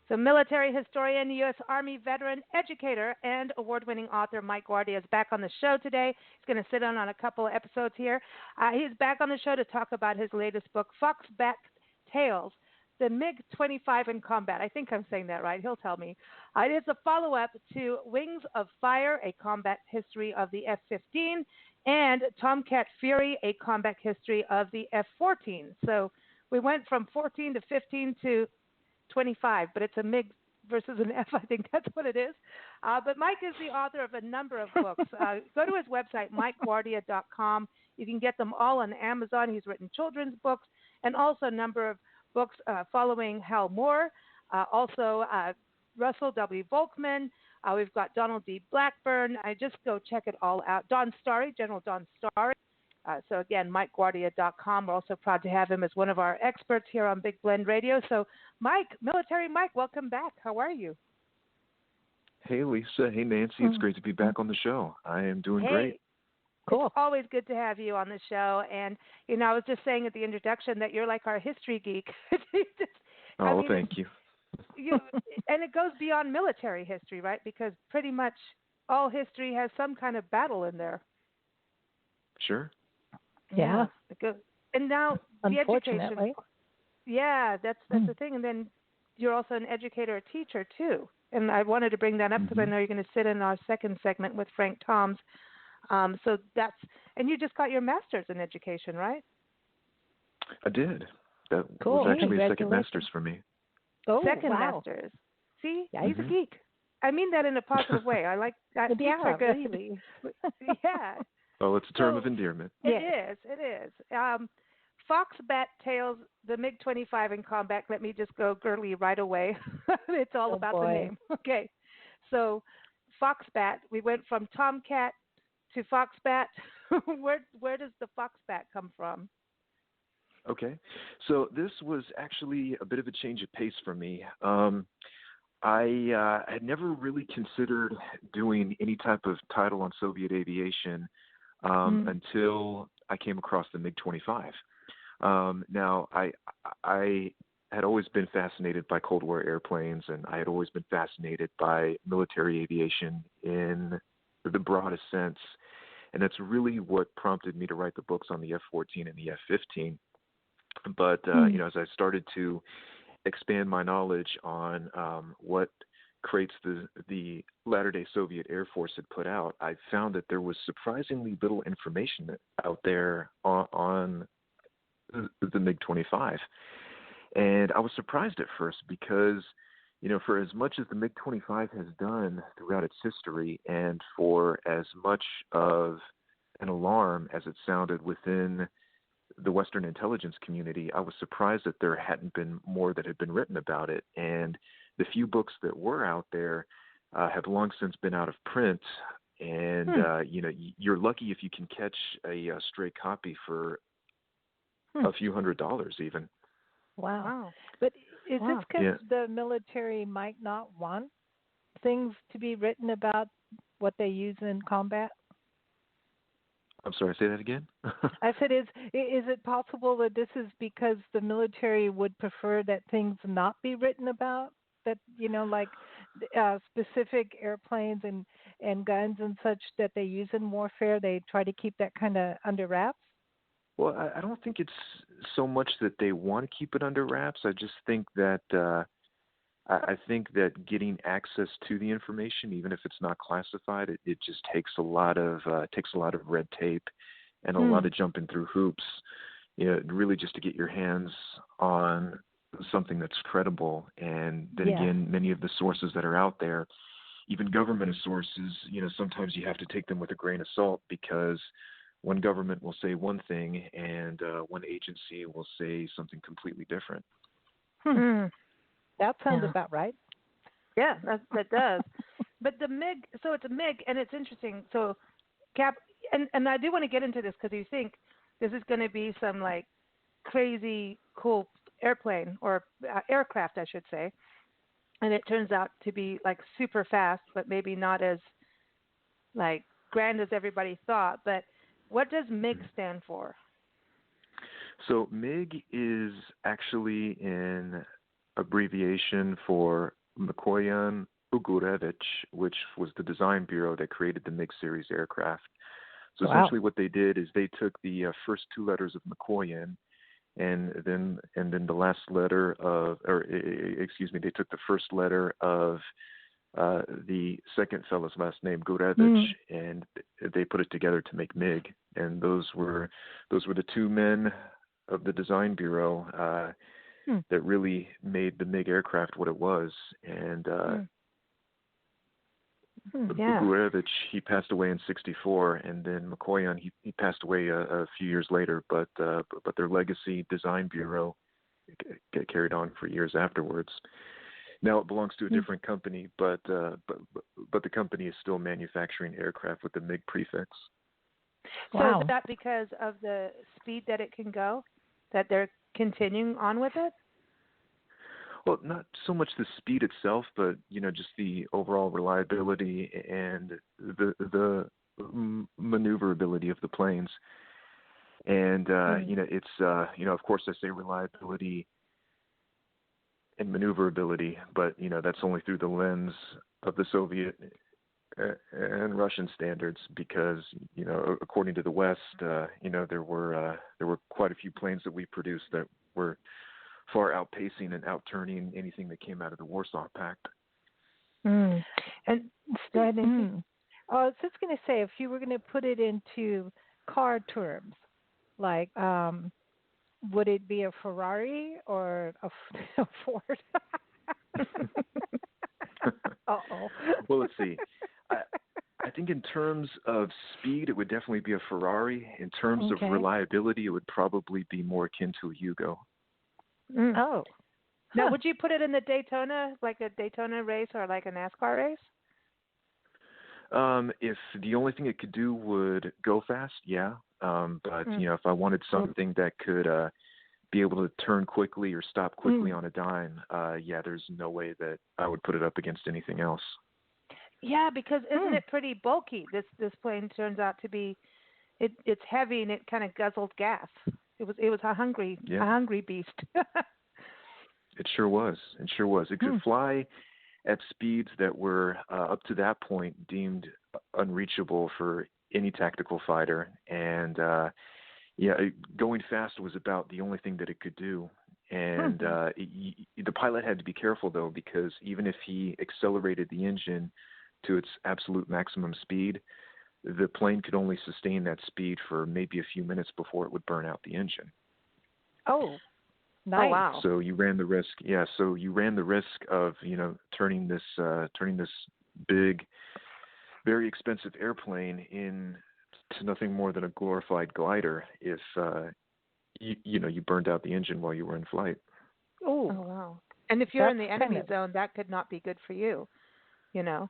So military historian, U.S. Army veteran, educator, and award-winning author Mike-Guardia is back on the show today. He's going to sit in on a couple of episodes here. He's back on the show to talk about his latest book, Foxbat-Tales, the MiG-25 in Combat. I think I'm saying that right. He'll tell me. It is a follow-up to Wings of Fire, a combat history of the F-15, and Tomcat Fury, a combat history of the F-14. So we went from 14 to 15 to 25, but it's a MiG versus an F. I think that's what it is. But Mike is the author of a number of books. Go to his website, Mike-Guardia.com. You can get them all on Amazon. He's written children's books and also a number of books following Hal Moore, also Russell W. Volkman. We've got Donald D. Blackburn. Just go check it all out. Don Starry, General Don Starry. So, again, Mike-Guardia.com. We're also proud to have him as one of our experts here on Big Blend Radio. So, Mike, Military Mike, welcome back. How are you? Hey, Lisa. Hey, Nancy. It's great to be back on the show. I am doing great. Cool. It's always good to have you on the show. And, I was just saying at the introduction that you're like our history geek. Thank you. And it goes beyond military history, right? Because pretty much all history has some kind of battle in there. Sure. Yeah. And now the Unfortunately. education. Yeah, that's the thing. And then you're also an educator, a teacher, too. And I wanted to bring that up because I know you're going to sit in our second segment with Frank Toms. And you just got your master's in education, right? I did. That cool. was actually a second master's for me. Oh, second wow. master's. See, yeah, he's a geek. I mean that in a positive way. I like that. Yeah, geeks are good. really. Yeah. Oh, it's a term of endearment. It is. Foxbat-Tales, the MiG-25 in Combat. Let me just go girly right away. It's all about the name. Okay. So, Foxbat, we went from Tomcat to Foxbat. Where does the Foxbat come from? Okay. So this was actually a bit of a change of pace for me. I had never really considered doing any type of title on Soviet aviation until I came across the MiG-25. Now, I had always been fascinated by Cold War airplanes, and I had always been fascinated by military aviation in the broadest sense. And that's really what prompted me to write the books on the F-14 and the F-15. But, as I started to expand my knowledge on what crates the latter-day Soviet Air Force had put out, I found that there was surprisingly little information out there on the MiG-25. And I was surprised at first because, for as much as the MiG-25 has done throughout its history and for as much of an alarm as it sounded within the Western intelligence community, I was surprised that there hadn't been more that had been written about it. And the few books that were out there have long since been out of print. And, you're lucky if you can catch a stray copy for a few $100s even. Wow. But is this because the military might not want things to be written about what they use in combat? I'm sorry, say that again? I said, is it possible that this is because the military would prefer that things not be written about? That, like specific airplanes and guns and such that they use in warfare, they try to keep that kind of under wraps? Well, I don't think it's so much that they want to keep it under wraps. I just think that I think that getting access to the information, even if it's not classified, it just takes a lot of red tape and a lot of jumping through hoops. Really just to get your hands on something that's credible. And then again, many of the sources that are out there, even government sources, sometimes you have to take them with a grain of salt because one government will say one thing and one agency will say something completely different. That sounds about right. Yeah, that does. But the MiG, so it's a MiG, and it's interesting. So, and I do want to get into this because you think this is going to be some like crazy cool airplane or aircraft, I should say. And it turns out to be like super fast, but maybe not as like grand as everybody thought. But what does MiG stand for? So MiG is actually an abbreviation for Mikoyan-Ugurevich, which was the design bureau that created the MiG series aircraft. So Wow. essentially what they did is they took the first two letters of Mikoyan, and then the last letter of, they took the first letter of the second fellow's last name, Gurevich, and they put it together to make MiG. And those were the two men of the design bureau that really made the MiG aircraft what it was. And Gurevich, he passed away in '64, and then Mikoyan, he passed away a few years later. But their legacy design bureau carried on for years afterwards. Now it belongs to a different company, but the company is still manufacturing aircraft with the MiG prefix. So is that because of the speed that it can go, that they're continuing on with it? Well, not so much the speed itself, but just the overall reliability and the maneuverability of the planes. And it's of course I say reliability and maneuverability, but that's only through the lens of the Soviet and Russian standards, because according to the West, there were quite a few planes that we produced that were far outpacing and outturning anything that came out of the Warsaw Pact. And I was just going to say, if you were going to put it into car terms, like would it be a Ferrari or a Ford? Uh-oh. Well, let's see. I think in terms of speed, it would definitely be a Ferrari. In terms of reliability, it would probably be more akin to a Yugo. Oh. Now, would you put it in the Daytona, like a Daytona race or like a NASCAR race? If the only thing it could do would go fast, yeah. But if I wanted something that could be able to turn quickly or stop quickly on a dime, there's no way that I would put it up against anything else. Yeah, because isn't it pretty bulky? This plane turns out to be, it's heavy and it kind of guzzled gas. It was a hungry beast. It sure was. It could fly at speeds that were up to that point deemed unreachable for any tactical fighter, and going fast was about the only thing that it could do. And the pilot had to be careful, though, because even if he accelerated the engine to its absolute maximum speed, the plane could only sustain that speed for maybe a few minutes before it would burn out the engine. Oh, nice. Oh, wow. So you ran the risk. Yeah. So you ran the risk of, turning this big, very expensive airplane into nothing more than a glorified glider if, you burned out the engine while you were in flight. Oh, wow. And if you're in the enemy zone, that could not be good for you. No.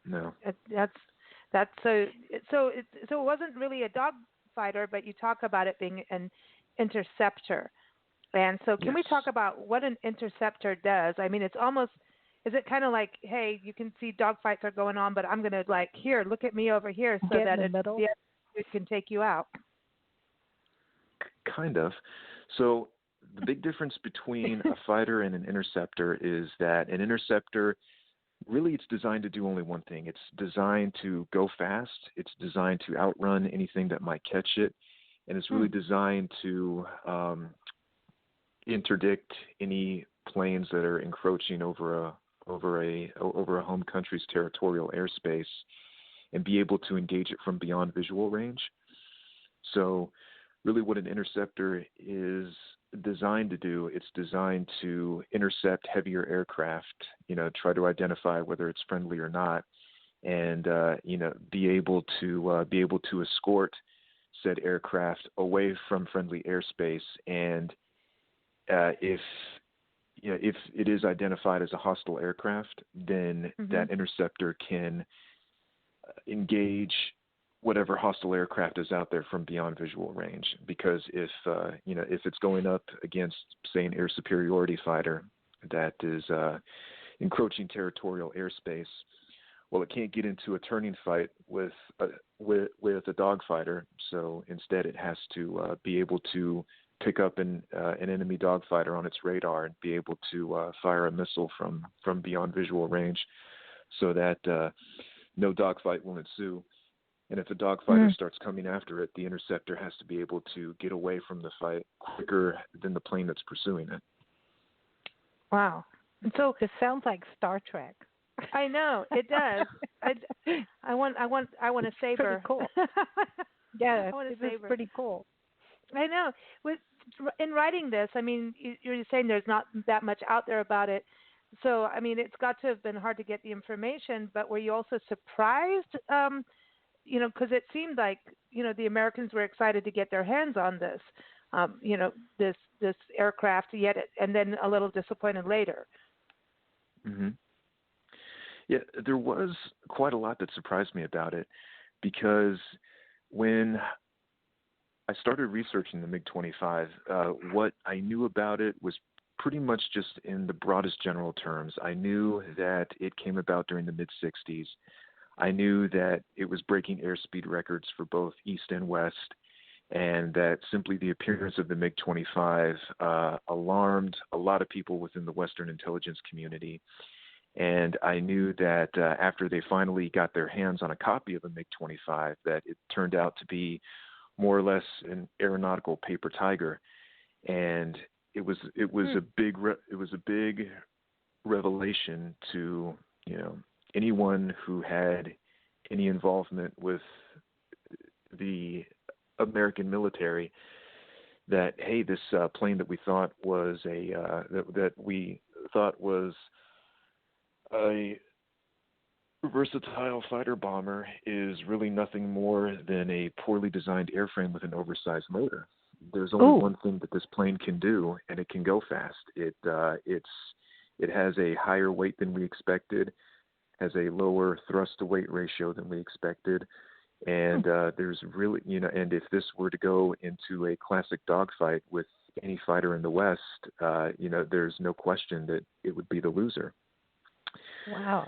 That's so it wasn't really a dogfighter, but you talk about it being an interceptor. And so can we talk about what an interceptor does? I mean, is it kind of like, hey, you can see dogfights are going on, but I'm going to here, look at me over here so that it can take you out? Kind of. So the big difference between a fighter and an interceptor is that an interceptor, really, it's designed to do only one thing. It's designed to go fast. It's designed to outrun anything that might catch it. And it's really designed to interdict any planes that are encroaching over a home country's territorial airspace and be able to engage it from beyond visual range. So really what an interceptor is designed to do, it's designed to intercept heavier aircraft, try to identify whether it's friendly or not, and be able to escort said aircraft away from friendly airspace. And if it is identified as a hostile aircraft, then that interceptor can engage whatever hostile aircraft is out there from beyond visual range. Because if it's going up against, say, an air superiority fighter that is encroaching territorial airspace, well, it can't get into a turning fight with a dogfighter. So instead, it has to be able to pick up an enemy dogfighter on its radar and be able to fire a missile from beyond visual range, so that no dogfight will ensue. And if a dogfighter starts coming after it, the interceptor has to be able to get away from the fight quicker than the plane that's pursuing it. Wow. And so it sounds like Star Trek. I know it does. I want a saber. Pretty cool. Yeah, I want a it's saber. pretty cool. I know. In writing this, I mean, you're saying there's not that much out there about it. So, I mean, it's got to have been hard to get the information. But were you also surprised? Because it seemed like the Americans were excited to get their hands on this, this aircraft. And then a little disappointed later. Mm-hmm. Yeah, there was quite a lot that surprised me about it, because when I started researching the MiG-25, what I knew about it was pretty much just in the broadest general terms. I knew that it came about during the mid-'60s. I knew that it was breaking airspeed records for both east and west, and that simply the appearance of the MiG-25 alarmed a lot of people within the Western intelligence community. And I knew that after they finally got their hands on a copy of a MiG-25, that it turned out to be more or less an aeronautical paper tiger, and it was a big revelation to anyone who had any involvement with the American military, that hey, this plane that we thought was a versatile fighter bomber is really nothing more than a poorly designed airframe with an oversized motor. There's only one thing that this plane can do, and it can go fast. It has a higher weight than we expected, has a lower thrust to weight ratio than we expected, and there's really and if this were to go into a classic dogfight with any fighter in the West, there's no question that it would be the loser. Wow.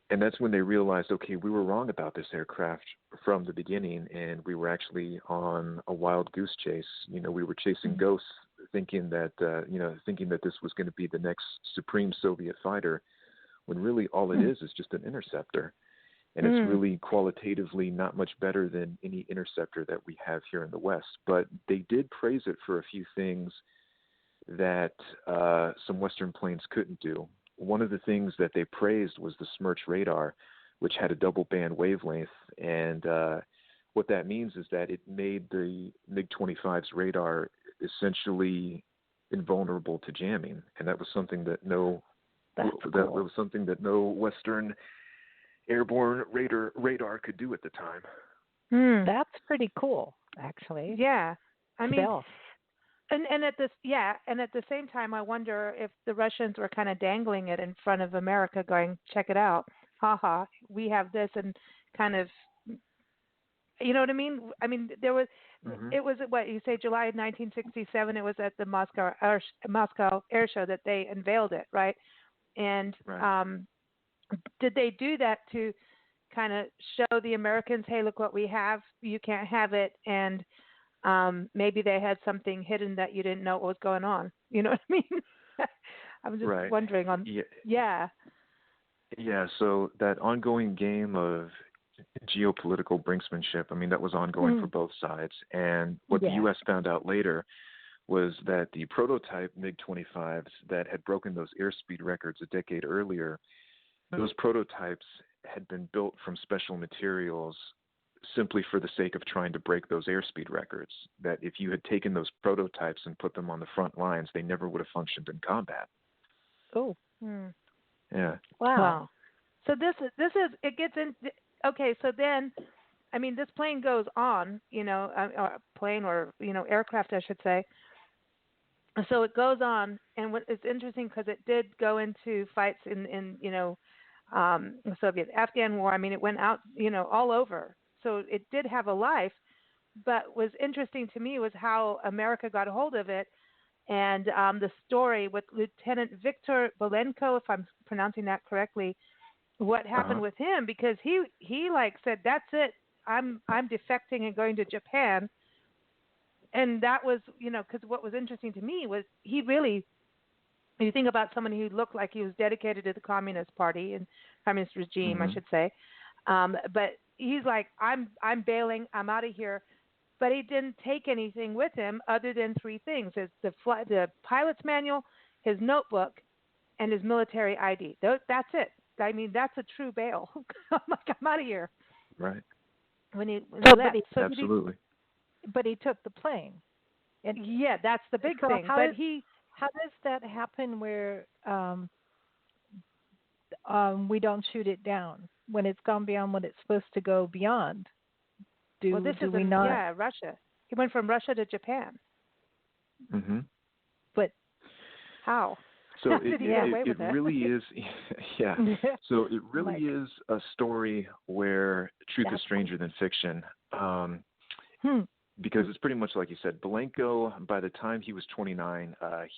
And that's when they realized, okay, we were wrong about this aircraft from the beginning, and we were actually on a wild goose chase. We were chasing ghosts, thinking that this was going to be the next supreme Soviet fighter, when really all it is just an interceptor. And it's really qualitatively not much better than any interceptor that we have here in the West. But they did praise it for a few things that some Western planes couldn't do. One of the things that they praised was the Smerch radar, which had a double band wavelength. And what that means is that it made the MiG-25's radar essentially invulnerable to jamming. And that was something that no Western airborne radar could do at the time. That's pretty cool, actually. Yeah. I mean, And at the same time, I wonder if the Russians were kind of dangling it in front of America, going, "Check it out, haha, we have this," and kind of, you know what I mean? I mean, there was, it was what you say, July 1967. It was at the Moscow Air Show that they unveiled it, right? And did they do that to kind of show the Americans, "Hey, look what we have. You can't have it," and maybe they had something hidden that you didn't know what was going on. You know what I mean? I'm just wondering on. Yeah. So that ongoing game of geopolitical brinksmanship, I mean, that was ongoing for both sides. And what the U.S. found out later was that the prototype MiG-25s that had broken those airspeed records a decade earlier, those prototypes had been built from special materials simply for the sake of trying to break those airspeed records, that if you had taken those prototypes and put them on the front lines, they never would have functioned in combat. Oh. Yeah. Wow. So this is, it gets in, okay, so then, I mean, this plane goes on, plane or, aircraft, I should say. So it goes on, and what it's interesting because it did go into fights in the Soviet-Afghan war. I mean, it went out, all over. So it did have a life, but was interesting to me was how America got a hold of it, and the story with Lieutenant Viktor Bolenko, if I'm pronouncing that correctly, what happened with him, because he like said, "That's it, I'm defecting and going to Japan." and that was, because what was interesting to me was he really, you think about someone who looked like he was dedicated to the Communist Party and Communist regime, I should say, but he's like, I'm bailing, I'm out of here. But he didn't take anything with him other than three things: the pilot's manual, his notebook, and his military ID. That's it. I mean, that's a true bail. I'm like, I'm out of here. Right. When he left. Absolutely. But he took the plane. And yeah, that's the big thing. How does that happen where we don't shoot it down when it's gone beyond what it's supposed to go beyond? Do we not? Yeah, Russia. He went from Russia to Japan. Mm-hmm. But how? So it really is, yeah. So it really is a story where truth is stranger than fiction. Because it's pretty much like you said, Belenko, by the time he was 29,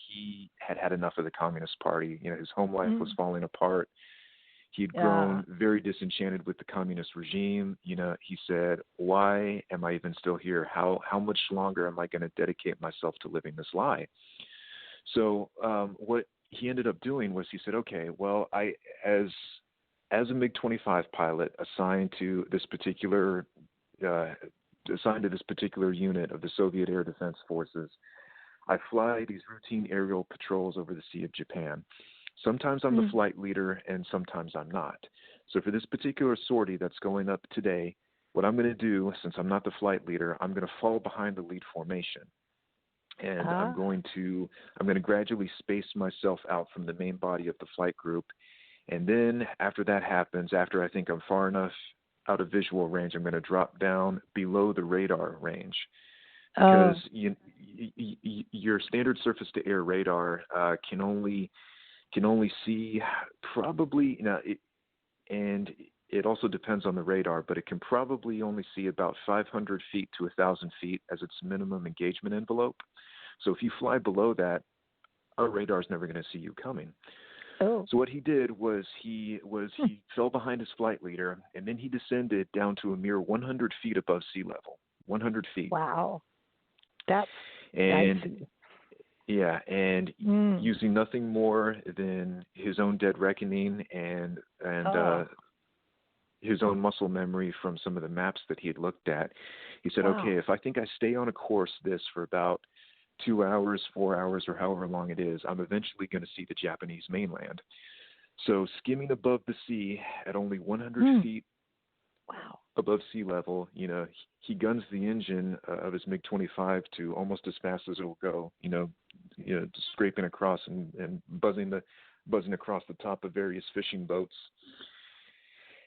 he had enough of the Communist Party. His home life was falling apart. He'd grown very disenchanted with the communist regime. He said, why am I even still here? How much longer am I going to dedicate myself to living this lie? So what he ended up doing was he said, okay, well, I as a MiG-25 pilot assigned to this particular unit of the Soviet Air Defense Forces, I fly these routine aerial patrols over the Sea of Japan. Sometimes I'm the flight leader and sometimes I'm not. So for this particular sortie that's going up today, what I'm going to do, since I'm not the flight leader, I'm going to fall behind the lead formation. And I'm going to gradually space myself out from the main body of the flight group. And then after that happens, after I think I'm far enough out of visual range, I'm going to drop down below the radar range. Because your standard surface-to-air radar can only see probably, and it also depends on the radar, but it can probably only see about 500 feet to 1,000 feet as its minimum engagement envelope. So if you fly below that, our radar is never going to see you coming. So what he did was he fell behind his flight leader, and then he descended down to a mere 100 feet above sea level. 100 feet. Wow. That's dicey. Yeah, and using nothing more than his own dead reckoning and his own muscle memory from some of the maps that he had looked at, he said, okay, if I think I stay on a course this for about 2 hours, 4 hours, or however long it is, I'm eventually going to see the Japanese mainland. So skimming above the sea at only 100 feet above sea level, he guns the engine of his MiG-25 to almost as fast as it will go, just scraping across and buzzing across the top of various fishing boats.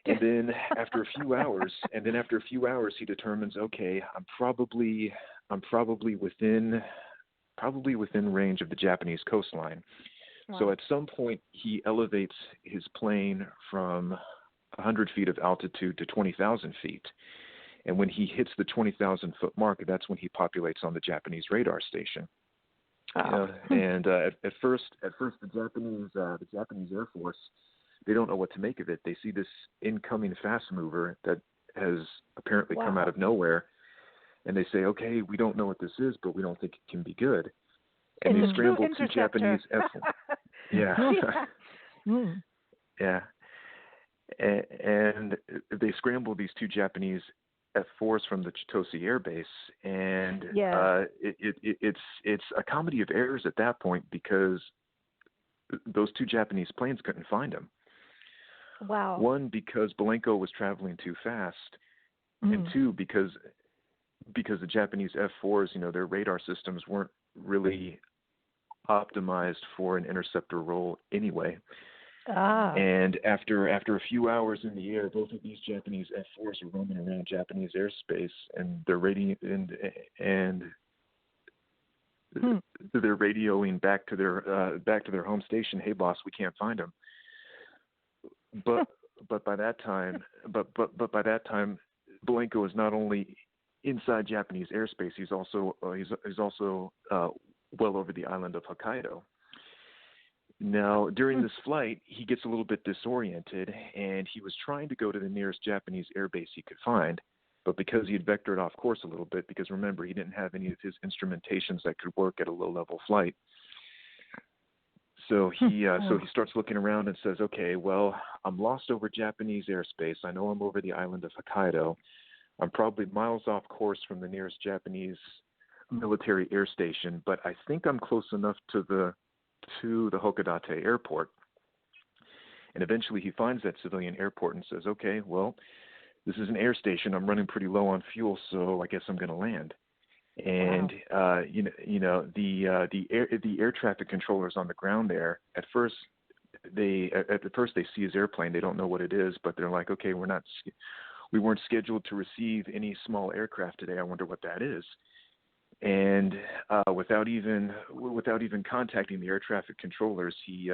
And then after a few hours, he determines, okay, I'm probably within range of the Japanese coastline. Wow. So at some point, he elevates his plane from 100 feet of altitude to 20,000 feet. And when he hits the 20,000 foot mark, that's when he populates on the Japanese radar station. And at first, the Japanese Air Force, they don't know what to make of it. They see this incoming fast mover that has apparently come out of nowhere, and they say, "Okay, we don't know what this is, but we don't think it can be good." And they scramble two Japanese and they scramble these two Japanese F-4s from the Chitose Air Base, and it's a comedy of errors at that point because those two Japanese planes couldn't find them. Wow. One, because Belenko was traveling too fast, and two, because the Japanese F-4s, their radar systems weren't really optimized for an interceptor role anyway. And after a few hours in the air, both of these Japanese F-4s are roaming around Japanese airspace, and they're they're radioing back to their home station. Hey, boss, we can't find them. But by that time, Belenko is not only inside Japanese airspace, he's also well over the island of Hokkaido. Now, during this flight, he gets a little bit disoriented, and he was trying to go to the nearest Japanese air base he could find. But because he had vectored off course a little bit, because remember, he didn't have any of his instrumentations that could work at a low-level flight. So he starts looking around and says, okay, well, I'm lost over Japanese airspace. I know I'm over the island of Hokkaido. I'm probably miles off course from the nearest Japanese military air station, but I think I'm close enough to the Hakodate airport. And eventually he finds that civilian airport and says, okay, well, this is an air station. I'm running pretty low on fuel, so I guess I'm going to land. And the air traffic controllers on the ground there, at first they see his airplane. They don't know what it is, but they're like, okay, we weren't scheduled to receive any small aircraft today. I wonder what that is. And without even contacting the air traffic controllers, he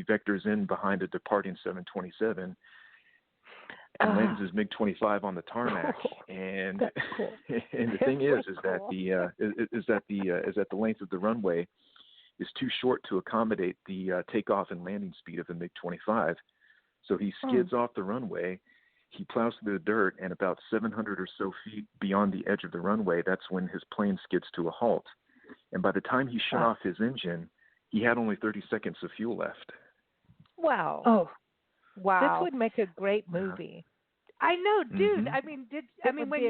vectors in behind a departing 727 and lands his MiG-25 on the tarmac. And cool. and the thing is that the length of the runway is too short to accommodate the takeoff and landing speed of the MiG-25. So he skids off the runway. He plows through the dirt, and about 700 or so feet beyond the edge of the runway, that's when his plane skids to a halt. And by the time he shut off his engine, he had only 30 seconds of fuel left. Wow. Oh, wow. This would make a great movie. I know, dude. Mm-hmm. When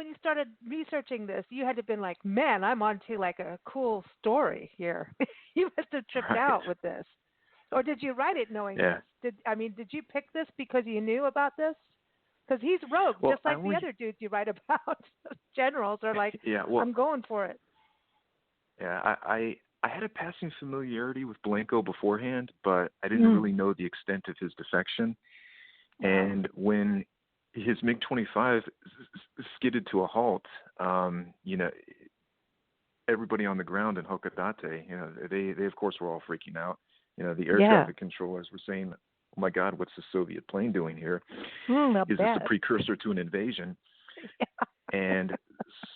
you started researching this, you had to have been like, man, I'm onto like a cool story here. You must have tripped out with this. Or did you write it knowing this? Did you pick this because you knew about this? Because he's rogue, just like the other dudes you write about. Generals are like, I'm going for it. Yeah, I had a passing familiarity with Blanco beforehand, but I didn't really know the extent of his defection. And when his MiG-25 skidded to a halt, everybody on the ground in Hakodate, they of course were all freaking out. The air traffic controllers were saying, oh my God, what's the Soviet plane doing here? Is this a precursor to an invasion? And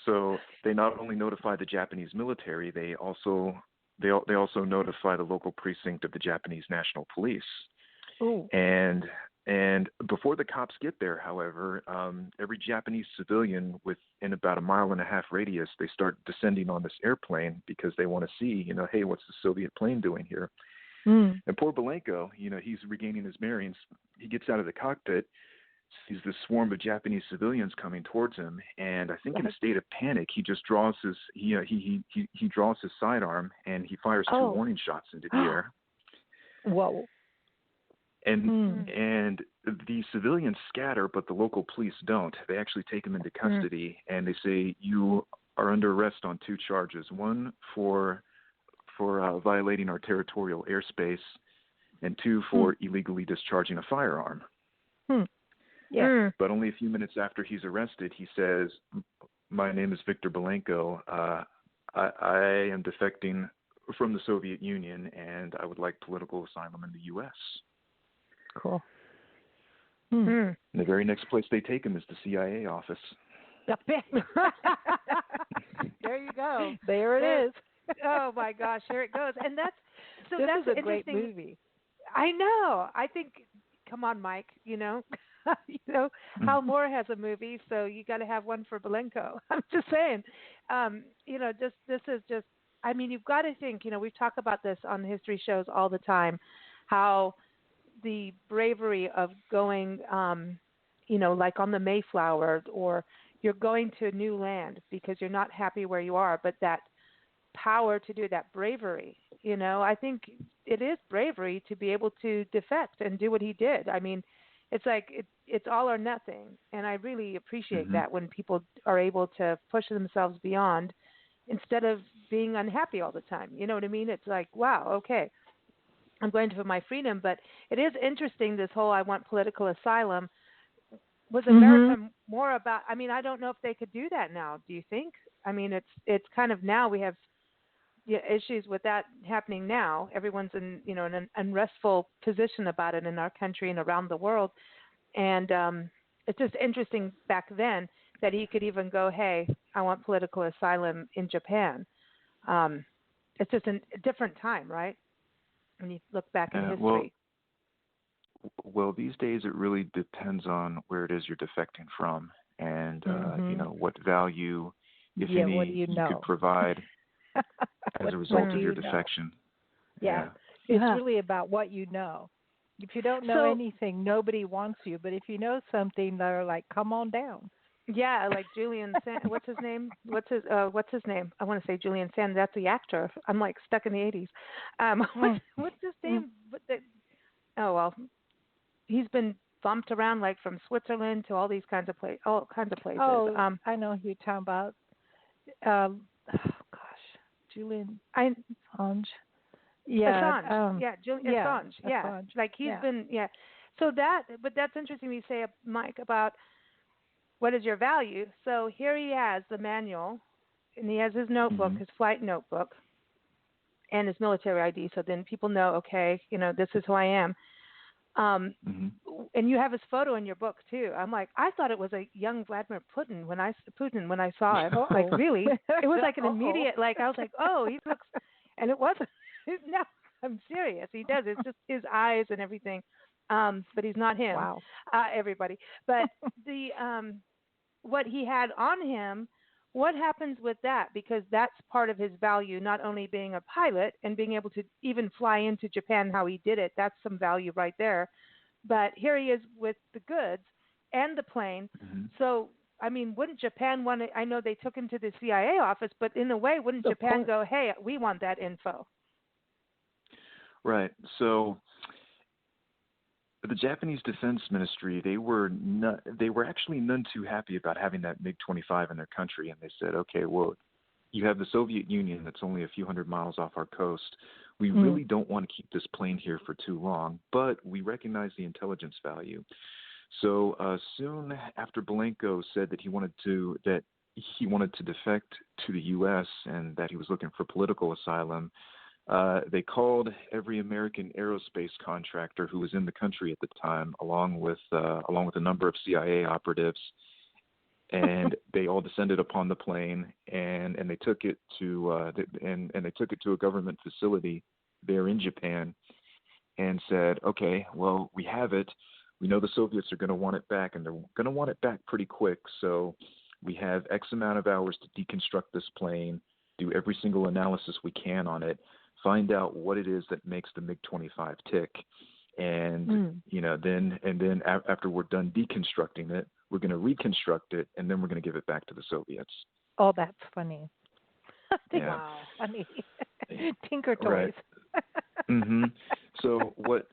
so they not only notified the Japanese military, they also notify the local precinct of the Japanese National Police. Ooh. And before the cops get there, however, every Japanese civilian within about a 1.5 mile radius, they start descending on this airplane because they want to see, hey, what's the Soviet plane doing here? And poor Belenko, he's regaining his bearings. He gets out of the cockpit, sees this swarm of Japanese civilians coming towards him, and I think in a state of panic, he just draws his he draws his sidearm and he fires 2 warning shots into the air. Whoa. And the civilians scatter, but the local police don't. They actually take him into custody, and they say, you are under arrest on 2 charges. One for violating our territorial airspace, and 2 for illegally discharging a firearm. But only a few minutes after he's arrested, he says, my name is Victor Belenko. I am defecting from the Soviet Union, and I would like political asylum in the U.S. Cool. And the very next place they take him is the CIA office. There you go. There it is. Oh my gosh, here it goes. And that's a great movie. I know. I think, come on, Mike. Hal Moore has a movie, so you got to have one for Belenko. I'm just saying. This is just. You've got to think. We talk about this on history shows all the time, how the bravery of going, like on the Mayflower, or you're going to a new land because you're not happy where you are, but that power to do that bravery, I think it is bravery to be able to defect and do what he did. It's like it's all or nothing, and I really appreciate that when people are able to push themselves beyond instead of being unhappy all the time. You know what I mean? It's like, wow, okay, I'm going for my freedom. But it is interesting, this whole I want political asylum. Was America more about, I don't know if they could do that now. Do you think? It's kind of, now we have issues with that happening now. Everyone's in, in an unrestful position about it in our country and around the world. And it's just interesting back then that he could even go, hey, I want political asylum in Japan. It's just a different time, right? When you look back in history. Well, these days it really depends on where it is you're defecting from, and what value, if any, what do you know? could provide as a result of your defection. Yeah. It's really about what you know. If you don't know anything, nobody wants you. But if you know something, they're like, "Come on down." Yeah, like Julian. What's his name? What's his name? I want to say Julian Sand. That's the actor. I'm like stuck in the 80s. What's his name? Oh well, he's been bumped around like from Switzerland to all these kinds of places. Oh, I know who you're talking about. Oh gosh, Julian Assange. Yeah, Assange. Julian Assange. Yeah, Assange. like he's been. Yeah. So but that's interesting. You say, Mike, about what is your value. So here he has the manual, and he has his notebook, his flight notebook, and his military ID. So then people know, okay, this is who I am. And you have his photo in your book too. I'm like, I thought it was a young Vladimir Putin when I saw it. Like really, it was like an immediate. Like I was like, oh, he looks, and it wasn't. No, I'm serious. He does. It's just his eyes and everything. But he's not him. Wow. Everybody. But the what he had on him. What happens with that? Because that's part of his value, not only being a pilot and being able to even fly into Japan how he did it. That's some value right there. But here he is with the goods and the plane. So, I mean, wouldn't Japan want to? I know they took him to the CIA office, but in a way, wouldn't Japan go, hey, we want that info? Right. So the Japanese Defense Ministry, they were actually none too happy about having that MiG-25 in their country, and they said, okay, well, you have the Soviet Union that's only a few hundred miles off our coast. We really don't want to keep this plane here for too long, but we recognize the intelligence value. So soon after Belenko said that he wanted to defect to the U.S. and that he was looking for political asylum, they called every American aerospace contractor who was in the country at the time, along with a number of CIA operatives, and they all descended upon the plane and they took it to they took it to a government facility there in Japan, and said, okay, well, we have it. We know the Soviets are going to want it back, and they're going to want it back pretty quick. So we have X amount of hours to deconstruct this plane, do every single analysis we can on it, find out what it is that makes the MiG-25 tick, and then after we're done deconstructing it, we're going to reconstruct it, and then we're going to give it back to the Soviets. Oh, that's funny. Yeah. Wow, funny. Tinker toys. Right. So what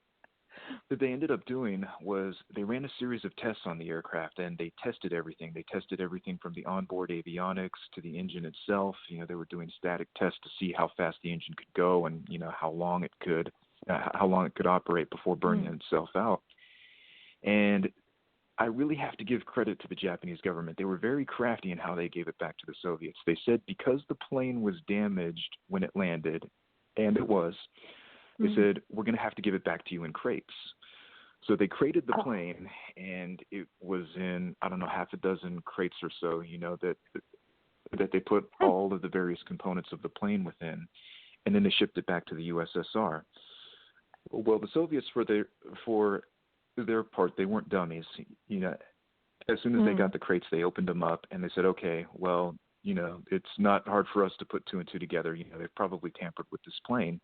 they ended up doing was they ran a series of tests on the aircraft, and they tested everything. They tested everything from the onboard avionics to the engine itself. They were doing static tests to see how fast the engine could go, and how long it could operate before burning itself out. And I really have to give credit to the Japanese government. They were very crafty in how they gave it back to the Soviets. They said because the plane was damaged when it landed, and it was, they said, we're going to have to give it back to you in crates. So they crated the plane, and it was in, I don't know, half a dozen crates or so, that they put all of the various components of the plane within, and then they shipped it back to the USSR. Well, the Soviets, for their part, they weren't dummies. As soon as they got the crates, they opened them up, and they said, okay, well, it's not hard for us to put two and two together. They've probably tampered with this plane.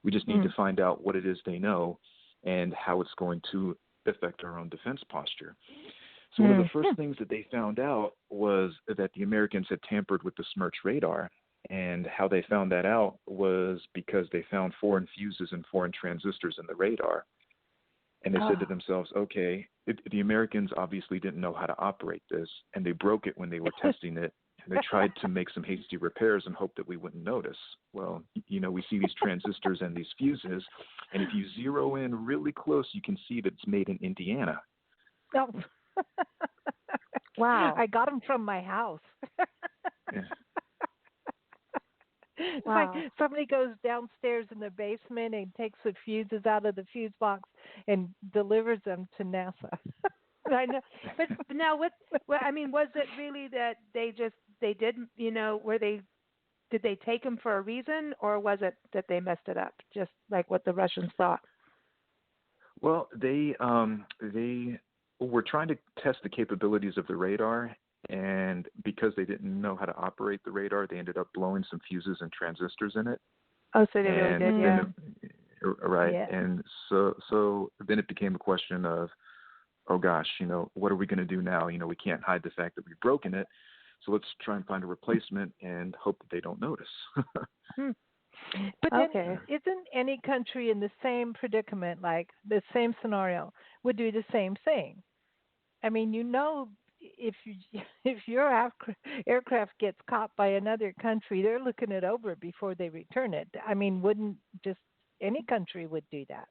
We just need to find out what it is they know and how it's going to affect our own defense posture. So one of the first things that they found out was that the Americans had tampered with the Smerch radar. And how they found that out was because they found foreign fuses and foreign transistors in the radar. And they said to themselves, okay, the Americans obviously didn't know how to operate this, and they broke it when they were testing it. And they tried to make some hasty repairs and hope that we wouldn't notice. Well, we see these transistors and these fuses, and if you zero in really close, you can see that it's made in Indiana. Oh. Wow. I got them from my house. Yeah. It's like somebody goes downstairs in the basement and takes the fuses out of the fuse box and delivers them to NASA. I know, but now was it really that they did, did they take them for a reason, or was it that they messed it up, just like what the Russians thought? Well, they were trying to test the capabilities of the radar, and because they didn't know how to operate the radar, they ended up blowing some fuses and transistors in it. Oh, so they really did, yeah. Right. Yeah. And so then it became a question of, oh gosh, what are we going to do now? We can't hide the fact that we've broken it. So let's try and find a replacement and hope that they don't notice. But then Okay. isn't any country in the same predicament, like the same scenario, would do the same thing? I mean, if if your aircraft gets caught by another country, they're looking it over before they return it. I mean, wouldn't just any country would do that?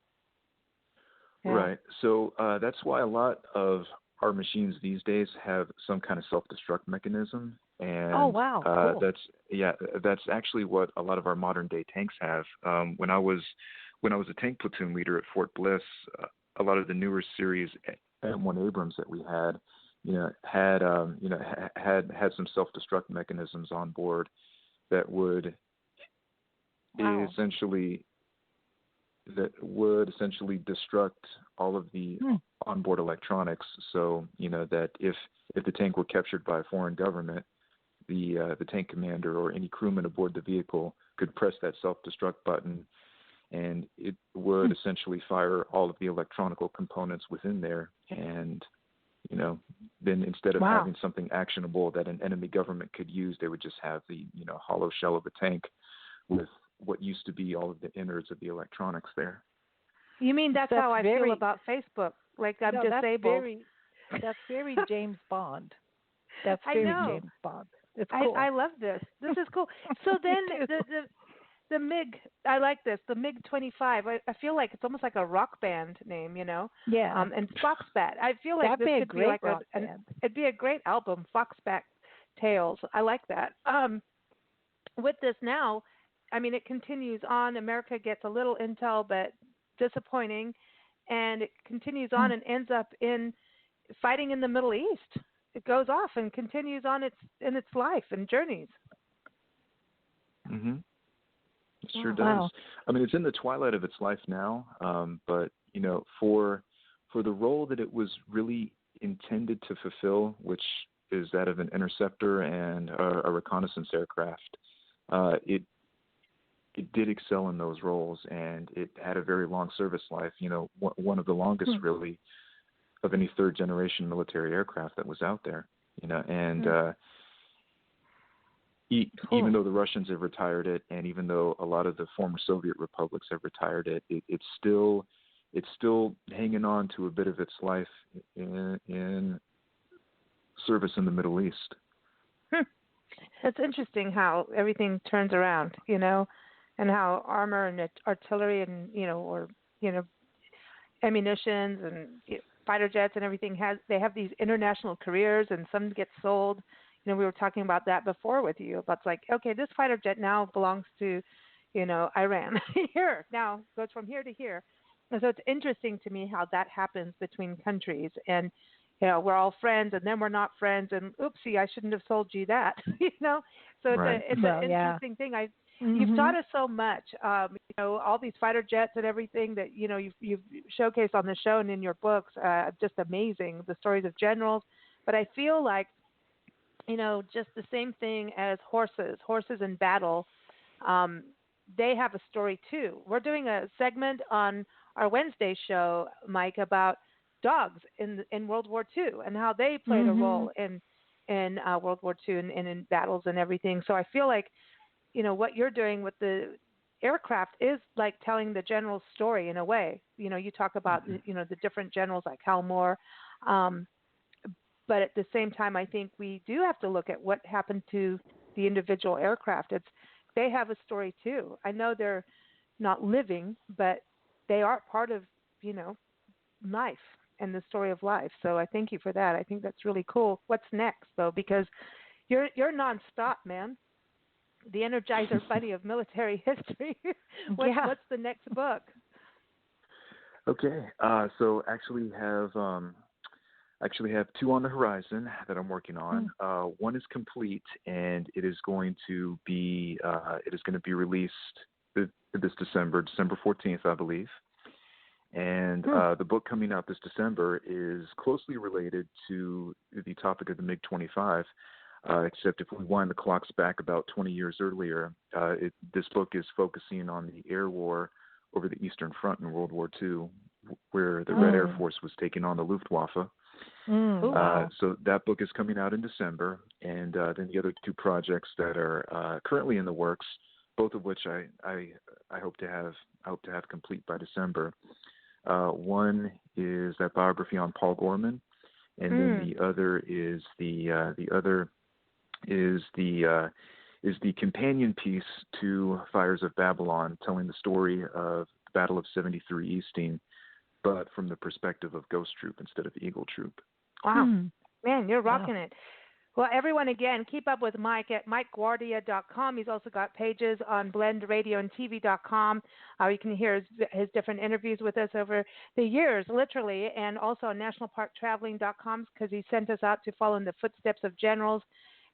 Yeah. Right. So that's why a lot of our machines these days have some kind of self-destruct mechanism. And Oh, wow. Cool. that's actually what a lot of our modern day tanks have. When I was a tank platoon leader at Fort Bliss, a lot of the newer series M1 Abrams that we had, had some self-destruct mechanisms on board that would essentially destruct all of the onboard electronics. So that if the tank were captured by a foreign government, the tank commander or any crewman aboard the vehicle could press that self-destruct button, and it would essentially fire all of the electronical components within there. And then instead of having something actionable that an enemy government could use, they would just have the hollow shell of a tank with what used to be all of the innards of the electronics there. You mean that's how I feel about Facebook? Like I'm disabled. That's very James Bond. That's very James Bond. It's cool. I love this. This is cool. So then the MiG, I like this. The MiG-25. I feel like it's almost like a rock band name, Yeah. And Foxbat. I feel like That'd this be could a great be like rock band. it'd be a great album, Foxbat-Tales. I like that. With this now, I mean, it continues on. America gets a little intel, but disappointing, and it continues on and ends up in fighting in the Middle East. It goes off and continues on in its life and journeys. Mm-hmm. It sure does. Wow. I mean, it's in the twilight of its life now, but for the role that it was really intended to fulfill, which is that of an interceptor and a reconnaissance aircraft, it did excel in those roles, and it had a very long service life. One of the longest, really, of any third generation military aircraft that was out there. And even though the Russians have retired it, and even though a lot of the former Soviet republics have retired it, it's still hanging on to a bit of its life in service in the Middle East. It's interesting how everything turns around, and how armor and artillery and ammunitions and fighter jets and everything they have these international careers, and some get sold. We were talking about that before with you. About like, okay, this fighter jet now belongs to, Iran. Here now goes from here to here. And so it's interesting to me how that happens between countries, and we're all friends, and then we're not friends, and oopsie, I shouldn't have sold you that. So it's an interesting thing. You've taught us so much, all these fighter jets and everything that you've showcased on the show and in your books. Just amazing, the stories of generals. But I feel like just the same thing as horses in battle. They have a story too. We're doing a segment on our Wednesday show, Mike, about dogs in World War II and how they played a role in World War II and in battles and everything. So I feel like what you're doing with the aircraft is like telling the general's story in a way. You talk about the different generals like Hal Moore, but at the same time, I think we do have to look at what happened to the individual aircraft. They have a story too. I know they're not living, but they are part of life and the story of life. So I thank you for that. I think that's really cool. What's next though? Because you're nonstop, man. The Energizer Bunny of military history. What's the next book? Okay, so actually have two on the horizon that I'm working on. One is complete, and it is going to be released this December 14th, I believe. And the book coming out this December is closely related to the topic of the MiG-25, except if we wind the clocks back about 20 years earlier, this book is focusing on the air war over the Eastern Front in World War II, where the Red Air Force was taking on the Luftwaffe. So that book is coming out in December, and then the other two projects that are currently in the works, both of which I hope to have complete by December. One is that biography on Paul Gorman, and then the other is the companion piece to Fires of Babylon, telling the story of the Battle of 73 Easting, but from the perspective of Ghost Troop instead of Eagle Troop. Wow, man, you're rocking it. Well, everyone, again, keep up with Mike at Mike-Guardia.com. He's also got pages on BlendRadioandTV.com. You can hear his different interviews with us over the years, literally, and also on NationalParkTraveling.com, because he sent us out to follow in the footsteps of generals,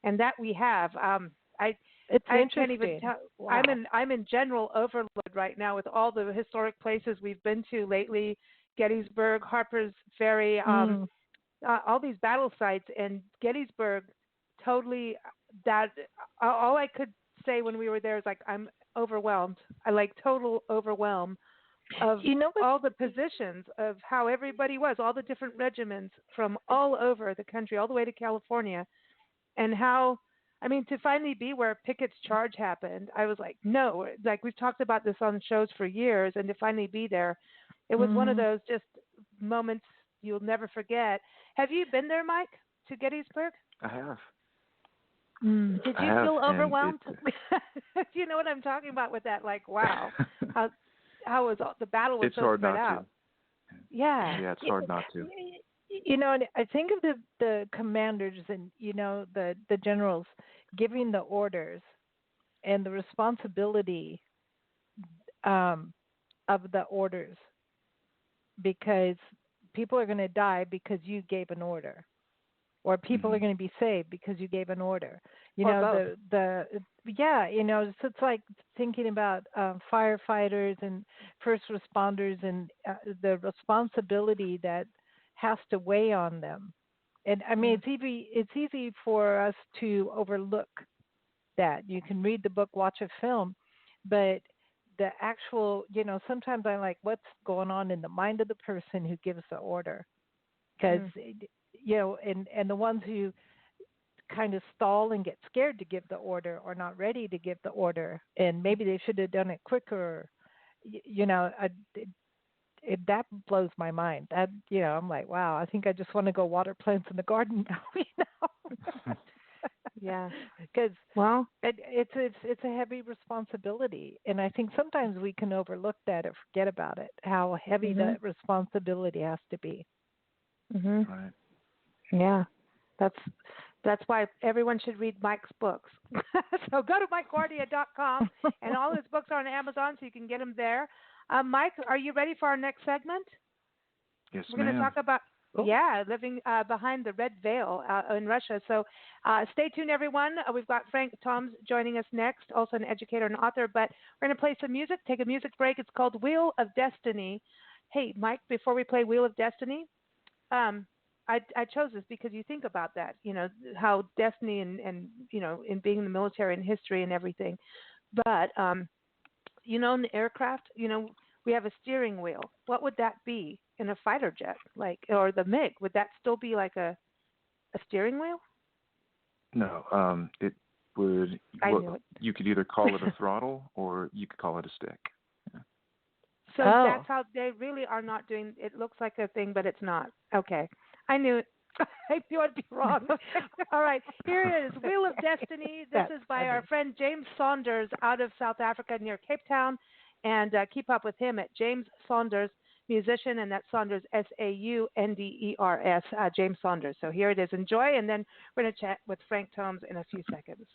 and that we have. It's I interesting. can't even tell. Wow. I'm in general overload right now with all the historic places we've been to lately: Gettysburg, Harper's Ferry. All these battle sites, and Gettysburg, totally, that all I could say when we were there is like, I'm overwhelmed. I like total overwhelm of all the positions of how everybody was, all the different regiments from all over the country, all the way to California, and how, I mean, to finally be where Pickett's charge happened, I was like, no, like we've talked about this on shows for years, and to finally be there, it was one of those just moments you'll never forget. Have you been there, Mike, to Gettysburg? I have. Did you feel overwhelmed? Do you know what I'm talking about with that? Like, wow, how was the battle was it's so hard spread not out. To. Yeah, it's hard not to. And I think of the commanders and the generals giving the orders and the responsibility of the orders, because people are going to die because you gave an order, or people are going to be saved because you gave an order. So it's like thinking about firefighters and first responders and the responsibility that has to weigh on them. And I mean, it's easy for us to overlook that. You can read the book, watch a film, but the actual, sometimes I'm like, what's going on in the mind of the person who gives the order? Because, and the ones who kind of stall and get scared to give the order or not ready to give the order, and maybe they should have done it quicker, that blows my mind. That, I'm like, wow, I think I just want to go water plants in the garden now, Yeah, because it's a heavy responsibility, and I think sometimes we can overlook that or forget about it. How heavy that responsibility has to be. Right. Yeah, that's why everyone should read Mike's books. So go to MikeGuardia.com, and all his books are on Amazon, so you can get them there. Mike, are you ready for our next segment? Yes, We're going to talk about. Living behind the Red Veil in Russia. So stay tuned, everyone. We've got Frank Toms joining us next, also an educator and author. But we're going to play some music, take a music break. It's called Wheel of Destiny. Hey, Mike, before we play Wheel of Destiny, I chose this because you think about that, how destiny and in being in the military and history and everything. But, in the aircraft, we have a steering wheel. What would that be in a fighter jet, or the MiG? Would that still be like a steering wheel? No, it would. You could either call it a throttle or you could call it a stick. Yeah. So that's how they really are not doing. It looks like a thing, but it's not. Okay, I knew it. I knew I'd be wrong. All right, here it is, Wheel of Destiny. This is by our friend James Saunders out of South Africa near Cape Town. And keep up with him at James Saunders, musician, and that's Saunders, Saunders, James Saunders. So here it is. Enjoy, and then we're going to chat with Frank Tomes in a few seconds.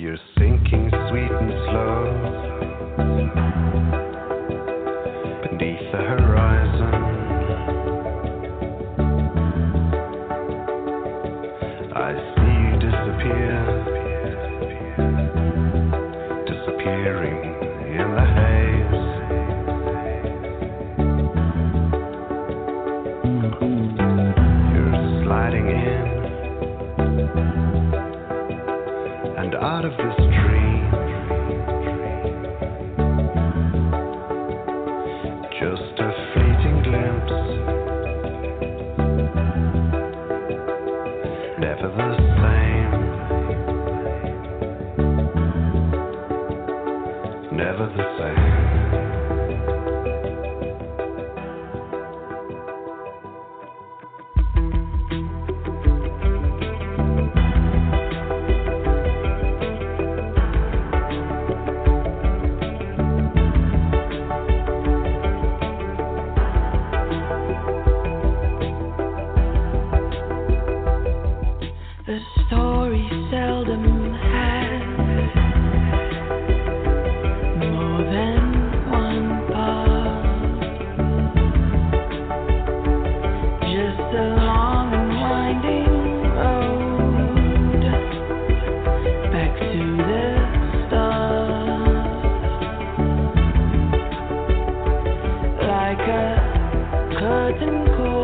You're sinking sweet and slow beneath the horizon. I see you disappear, disappearing in the haze. You're sliding in and out of this dream. Just a fleeting glimpse, never the same, never the same. The story seldom has more than one part. Just a long and winding road back to the start, like a curtain call.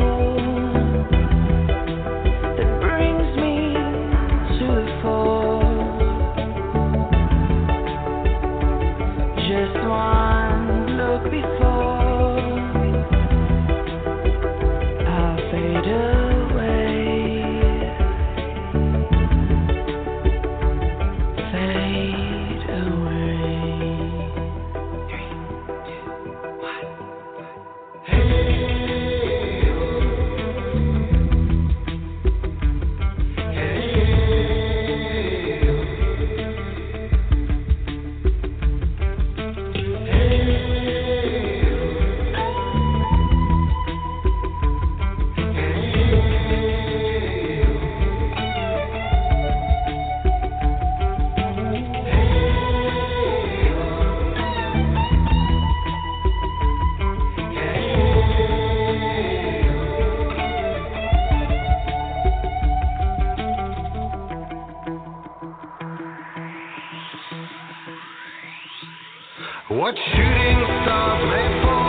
What shooting stars may fall.